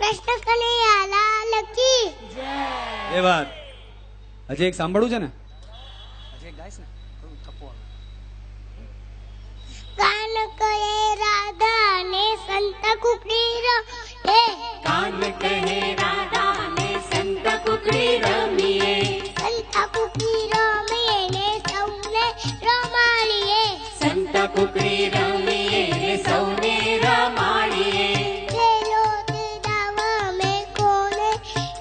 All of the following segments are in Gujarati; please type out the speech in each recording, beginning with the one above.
કૃષ્ણ કનૈયા લાલ કી જય। એ વાત હજી એક સાંભળવું છે ને, હજી એક ગાઈશ ને થોડું થપ્પો આવે। કાન કહે રાધા ને સંત કુકડી રે, કાન કહે રાધા ને સંત કુકડી રમીએ, સંત કુકડી રમીએ ને સૌને રમાડીએ, સંત કુકડી રમીએ ને સૌને રમાડીએ, પેલો તે દાવ અમે કોને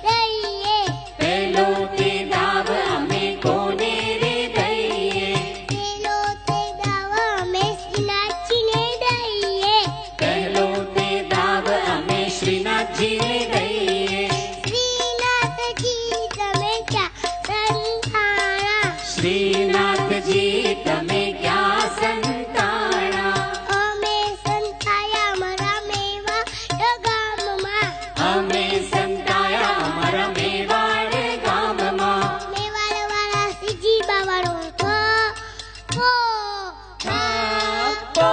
દઈએ, પેલો તે દાવ અમે કોને રે દઈએ, પેલો તે દાવ અમે શ્રીનાથજીને દઈએ, પહેલો તે દાવ અમે શ્રીનાથજીને દઈએ, શ્રીનાથજી તમે ક્યાં સંતાણા, શ્રીનાથજી તમે ક્યાં સંતાણા, અમે સંતાયા અમારા મેવાડ ગામમાં, અમે સંતાયા અમારા મેવાડ ગામમાં, મેવાડ વાળા શ્રીજી બાવાળો થપ્પો, થપ્પો।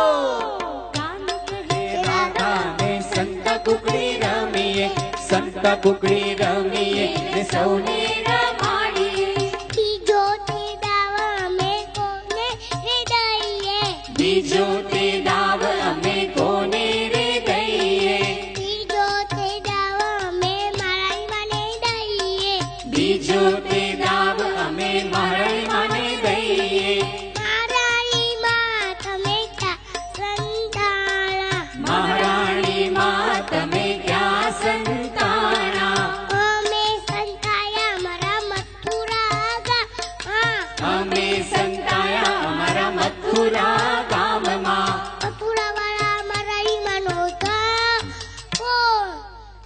કાન કહે રાધા ને સંત કુકડી રમીએ, સંત કુકડી રમીએ ને સૌને રમાડીએ, બીજો તે દાવ અમે કોને રે દઈએ, બીજો તે દાવ અમે કોને રે દઈએ, ત્રીજો તે દાવ અમે મારા મને દઈએ, બીજો તે દાવ અમે મારી માને દઈએ, મારાની માં તમે ક્યાં સંતાણા, મહારાણી માં તમે ક્યાં સંતાણા, અમે સંતાયા અમારા મથુરા ગામમાં, અમે સંતાયા અમારા મથુરા ગામમાં, મથુરા વાળા અમારા ઈમાનો થપ્પો,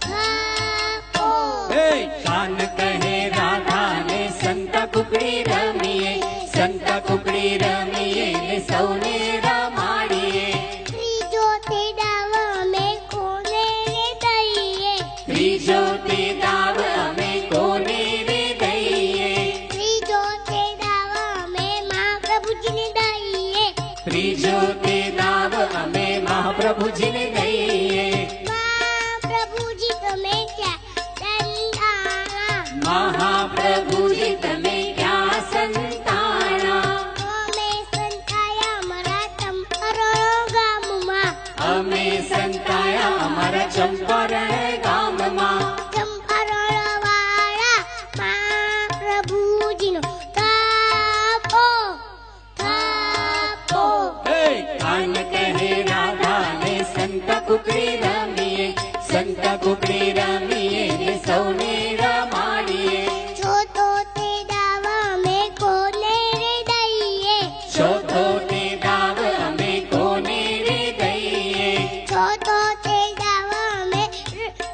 થપ્પો, હે કાન કહે રાધા ને સંત કુકડી રમીએ, સંત કુકડી રમીએ ને સૌને રમાડીએ, ત્રીજો તે દાવ અમે કોને રે દઈએ, ત્રીજો તે દાવ અમે કોને રે દઈએ, ત્રીજો તે દાવ અમે મહાપ્રભુજીને દઈએ, ત્રીજો તે દાવ અમે મહાપ્રભુજીને દઈએ, મહાપ્રભુજી તમે ક્યાં સંતાણા, મહાપ્રભુજી તમે ક્યાં સંતાણા, અમે સંતાયા અમારા ચંપરણ ગામમાં, અમે સંતાયા અમારા ચંપારણ ગામમાં, ચંપરણ વાળા મહાપ્રભુજીનો થપ્પો, થપ્પો, હે કાન કહે રાધા ને સંત કુકડી રમીએ, સંત કુકડી રમીએ ને સૌને રમાડીએ, ચોથો તે દાવ અમે કોને રે દઈએ, ચોથો તે દાવ અમે કોને રે દઈએ, ચોથો તે દાવ અમે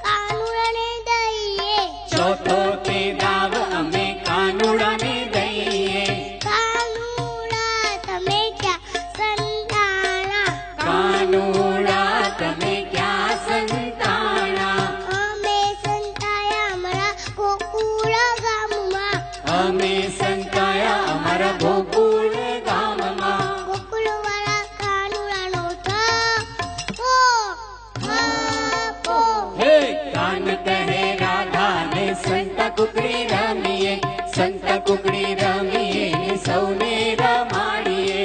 કાનુડાને દઈએ, ચોથો તે દાવ અમે કાનુડાને દઈએ, કાનુડા તમે ક્યાં સંતાણા, કાનુડા તમે ક્યાં સંતાણા, અમે સંતાયા અમારા ગોકુળ ગામમાં, અમે સંતાયા અમારા ગોકુળ ગામમાં, ગોકુળ વાળા કાનુડાનો થપ્પો, થપ્પો, હે કાન કહે રાધા ને સંત કુકડી રમીએ, સંત કુકડી રમીએ ને સૌને રમાડીએ,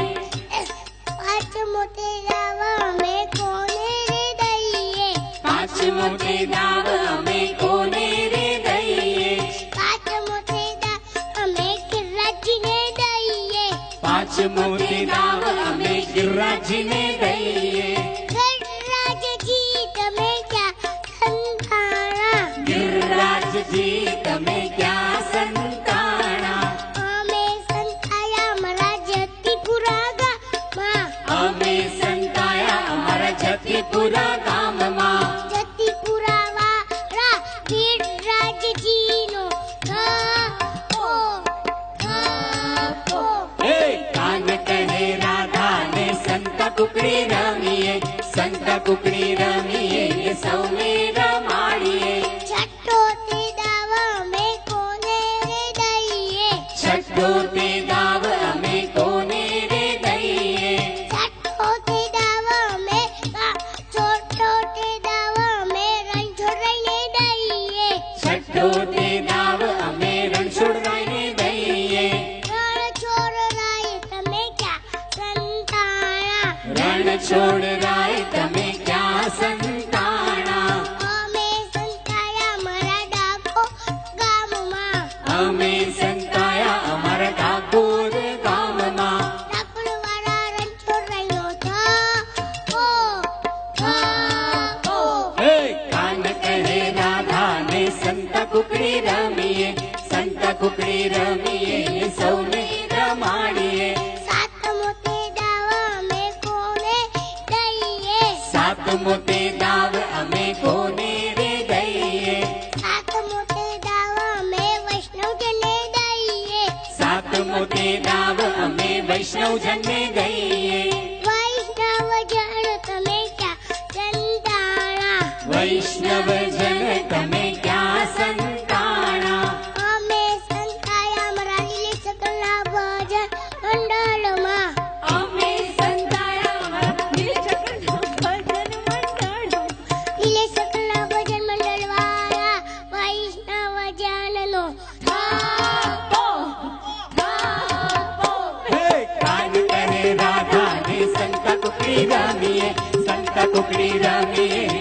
પાંચમો તે દાવ અમે કોને રે દઈએ, પાંચમો તે દાવ અમે કોને રે દઈએ, પાંચમો તે દાવ અમે ગિરિરાજજીને દઈએ, પાંચમો તે દાવ અમે ગિરિરાજજીને દઈએ, ગિરિરાજજી તમે ક્યાં સંતાણા, ગિરિરાજજી તમે ક્યાં સંતાણા, અમે સંતાયા અમારા જતીપુરા ગામમાં, અમે સંતાયા અમારા જતીપુરા ગામમાં, જતીપુરા વાળા ગિરિરાજજીનો થપ્પો, થપ્પો, હે કાન કહે રાધા ને સંત કુકડી રમીએ, સંત કુકડી રમીએ ને સૌને રમાડીએ, છઠ્ઠો તે દાવ કુકડી રમીએ ને સૌને રમાડીએ. સાતમો તે દાવ અમે કોને દઈએ. સાતમો તે દાવ અમે કોને રે દઈએ. સાતમો તે દાવ અમે વૈષ્ણવજને દઈએ. સાતમો તે દાવ અમે વૈષ્ણવજનને દઈએ. વૈષ્ણવજન તમે ક્યાં સંતાણા. વૈષ્ણવજન તમે ક્યાં સંતાણા. અમે સંતાયા અમારા લીલે સકલના ભજન મંડળમાં. અમે સંતાયા અમારા નીલચક્રના ભજન મંડળો. લીલે સકલના ભજન મંડળ વાળા વૈષ્ણવજનનો થાપો, થાપો. કાન કરે રાધા ને સંત કુકડી રમીએ. સંત કુકડી રમીએ